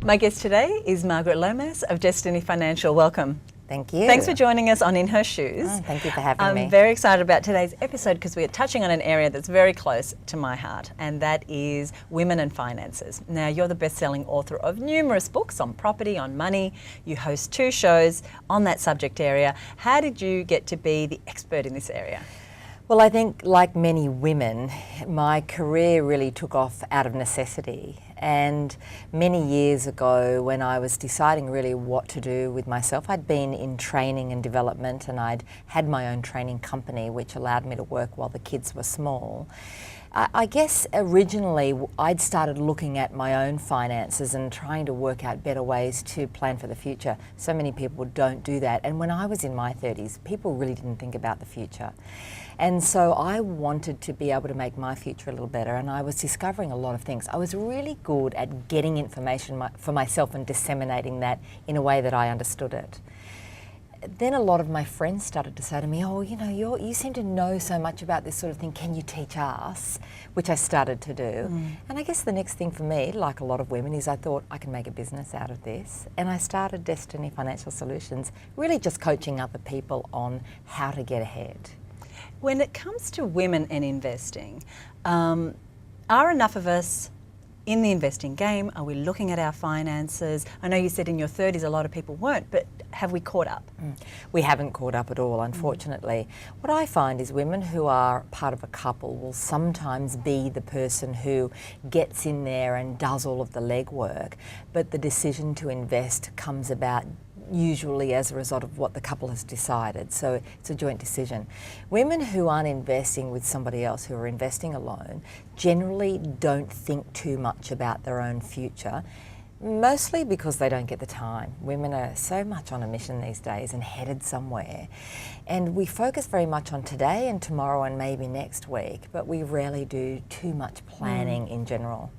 My guest today is Margaret Lomas of Destiny Financial. Welcome. Thank you. Thanks for joining us on In Her Shoes. Thank you for having me. I'm very excited about today's episode because we are touching on an area that's very close to my heart, and that is women and finances. Now, you're the best-selling author of numerous books on property, on money. You host 2 shows on that subject area. How did you get to be the expert in this area? Well, I think like many women, my career really took off out of necessity. And many years ago, when I was deciding really what to do with myself, I'd been in training and development, and I'd had my own training company, which allowed me to work while the kids were small. I guess originally I'd started looking at my own finances and trying to work out better ways to plan for the future. So many people don't do that. And when I was in my 30s, people really didn't think about the future. And so I wanted to be able to make my future a little better, and I was discovering a lot of things. I was really good at getting information for myself and disseminating that in a way that I understood it. Then a lot of my friends started to say to me, oh, you know, you seem to know so much about this sort of thing, can you teach us? Which I started to do. And I guess the next thing for me, like a lot of women, is I thought I can make a business out of this. And I started Destiny Financial Solutions, really just coaching other people on how to get ahead. When it comes to women and investing, are enough of us in the investing game? Are we looking at our finances? I know you said in your 30s a lot of people weren't, but have we caught up? We haven't caught up at all, unfortunately. What I find is women who are part of a couple will sometimes be the person who gets in there and does all of the legwork, but the decision to invest comes about usually as a result of what the couple has decided. So it's a joint decision. Women who aren't investing with somebody else, who are investing alone, generally don't think too much about their own future, mostly because they don't get the time. Women are so much on a mission these days and headed somewhere. And we focus very much on today and tomorrow and maybe next week, but we rarely do too much planning in general.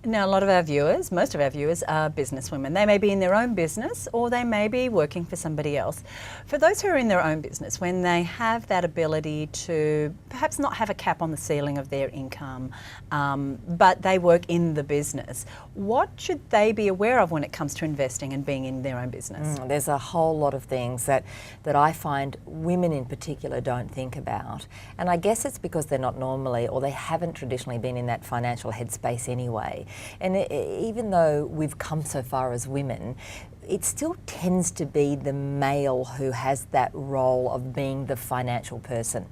Now, a lot of our viewers, most of our viewers, are businesswomen. They may be in their own business or they may be working for somebody else. For those who are in their own business, when they have that ability to perhaps not have a cap on the ceiling of their income, but they work in the business, what should they be aware of when it comes to investing and being in their own business? There's a whole lot of things that I find women in particular don't think about. And I guess it's because they're not normally, or they haven't traditionally been in that financial headspace anyway. And even though we've come so far as women, it still tends to be the male who has that role of being the financial person.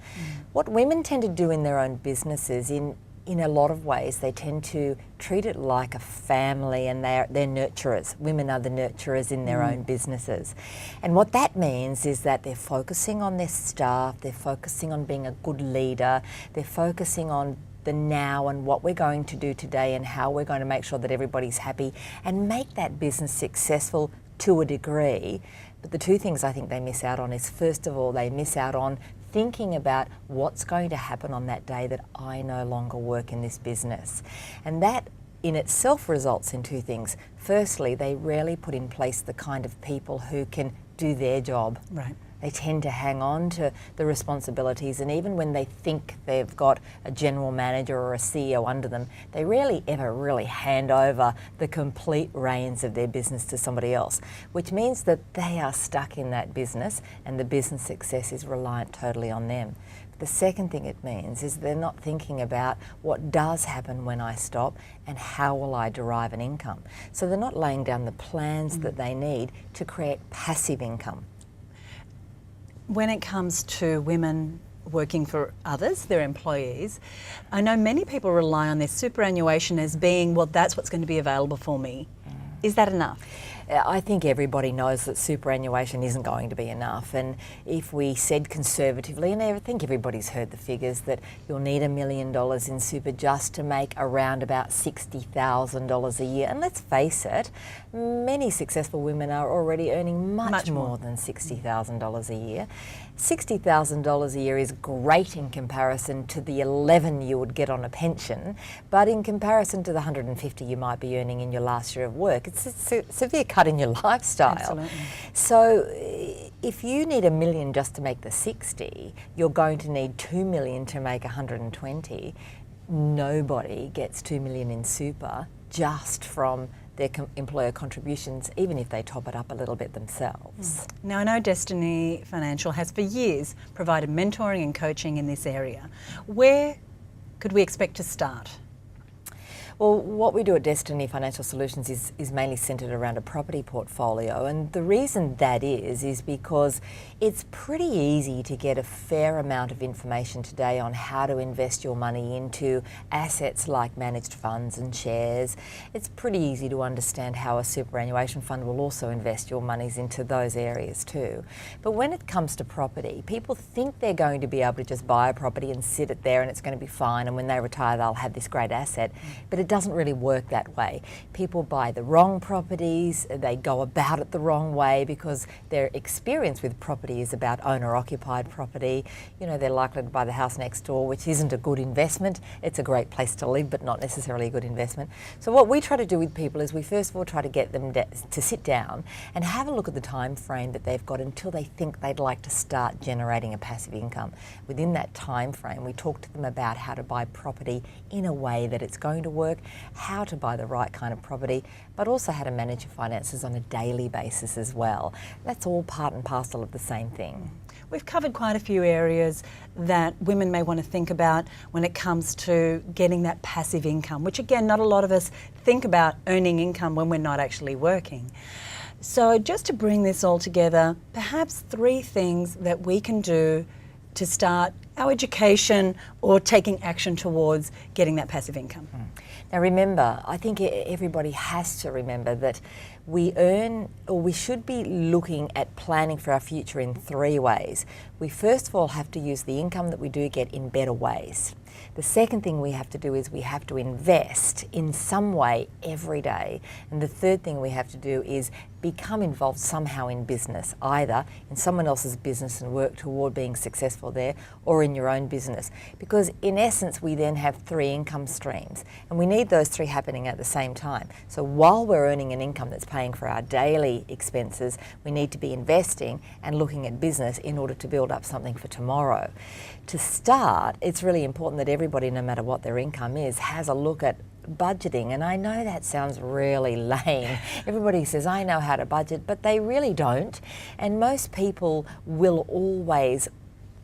What women tend to do in their own businesses, in a lot of ways, they tend to treat it like a family, and they're nurturers. Women are the nurturers in their own businesses. And what that means is that they're focusing on their staff, they're focusing on being a good leader, they're focusing on the now and what we're going to do today and how we're going to make sure that everybody's happy and make that business successful to a degree. But the 2 things I think they miss out on is, first of all, they miss out on thinking about what's going to happen on that day that I no longer work in this business. And that in itself results in 2 things. Firstly, they rarely put in place the kind of people who can do their job. Right. They tend to hang on to the responsibilities, and even when they think they've got a general manager or a CEO under them, they rarely ever really hand over the complete reins of their business to somebody else, which means that they are stuck in that business and the business success is reliant totally on them. The second thing it means is they're not thinking about what does happen when I stop and how will I derive an income. So they're not laying down the plans that they need to create passive income. When it comes to women working for others, their employees, I know many people rely on their superannuation as being, well, that's what's going to be available for me. Is that enough? I think everybody knows that superannuation isn't going to be enough, and if we said conservatively, and I think everybody's heard the figures, that you'll need $1 million in super just to make around about $60,000 a year. And let's face it, many successful women are already earning much more than $60,000 a year. $60,000 a year is great in comparison to the 11 you would get on a pension, but in comparison to the 150 you might be earning in your last year of work, it's a severe cut in your lifestyle. Absolutely. So if you need $1 million just to make the 60, you're going to need $2 million to make 120. Nobody gets $2 million in super just from their employer contributions, even if they top it up a little bit themselves. Now, I know Destiny Financial has for years provided mentoring and coaching in this area. Where could we expect to start? Well, what we do at Destiny Financial Solutions is mainly centred around a property portfolio, and the reason that is because it's pretty easy to get a fair amount of information today on how to invest your money into assets like managed funds and shares. It's pretty easy to understand how a superannuation fund will also invest your monies into those areas too. But when it comes to property, people think they're going to be able to just buy a property and sit it there and it's going to be fine, and when they retire they'll have this great asset, but it doesn't really work that way. People buy the wrong properties, they go about it the wrong way because their experience with property is about owner-occupied property. You know, they're likely to buy the house next door, which isn't a good investment. It's a great place to live, but not necessarily a good investment. So what we try to do with people is we first of all try to get them to sit down and have a look at the time frame that they've got until they think they'd like to start generating a passive income. Within that time frame, we talk to them about how to buy property in a way that it's going to work, how to buy the right kind of property, but also how to manage your finances on a daily basis as well. That's all part and parcel of the same thing. We've covered quite a few areas that women may want to think about when it comes to getting that passive income, which again, not a lot of us think about earning income when we're not actually working. So just to bring this all together, perhaps 3 things that we can do to start our education or taking action towards getting that passive income. Now remember, I think everybody has to remember that we earn, or we should be looking at planning for our future in 3 ways. We first of all have to use the income that we do get in better ways. The second thing we have to do is we have to invest in some way every day. And the third thing we have to do is become involved somehow in business, either in someone else's business and work toward being successful there, or in your own business. Because in essence, we then have 3 income streams, and we need those 3 happening at the same time. So while we're earning an income that's paying for our daily expenses, we need to be investing and looking at business in order to build up something for tomorrow. To start, it's really important that everybody, no matter what their income is, has a look at budgeting. And I know that sounds really lame. Everybody says, I know how to budget, but they really don't. And most people will always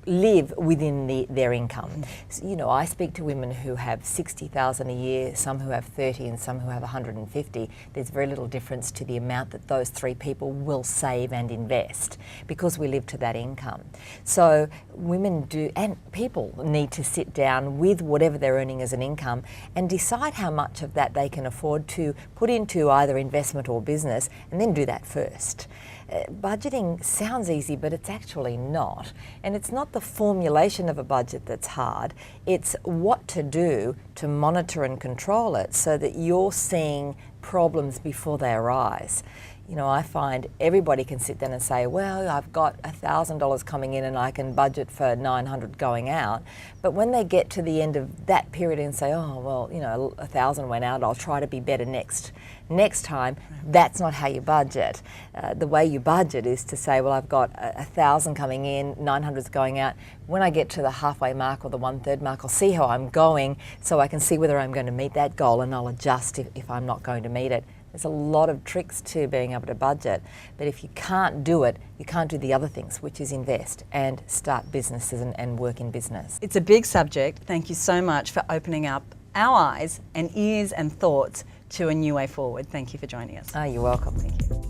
live within their income. So, you know, I speak to women who have 60,000 a year, some who have 30 and some who have 150. There's very little difference to the amount that those 3 people will save and invest because we live to that income. So women do, and people need to sit down with whatever they're earning as an income and decide how much of that they can afford to put into either investment or business, and then do that first. Budgeting sounds easy, but it's actually not. And it's not the formulation of a budget that's hard, it's what to do to monitor and control it so that you're seeing problems before they arise. You know, I find everybody can sit down and say, well, I've got $1,000 coming in and I can budget for $900 going out. But when they get to the end of that period and say, oh, well, you know, 1,000 went out, I'll try to be better next time, that's not how you budget. The way you budget is to say, well, I've got 1,000 coming in, 900's going out. When I get to the halfway mark or the 1/3 mark, I'll see how I'm going so I can see whether I'm going to meet that goal, and I'll adjust if I'm not going to meet it. There's a lot of tricks to being able to budget, but if you can't do it, you can't do the other things, which is invest and start businesses and work in business. It's a big subject. Thank you so much for opening up our eyes and ears and thoughts to a new way forward. Thank you for joining us. Oh, you're welcome. Thank you.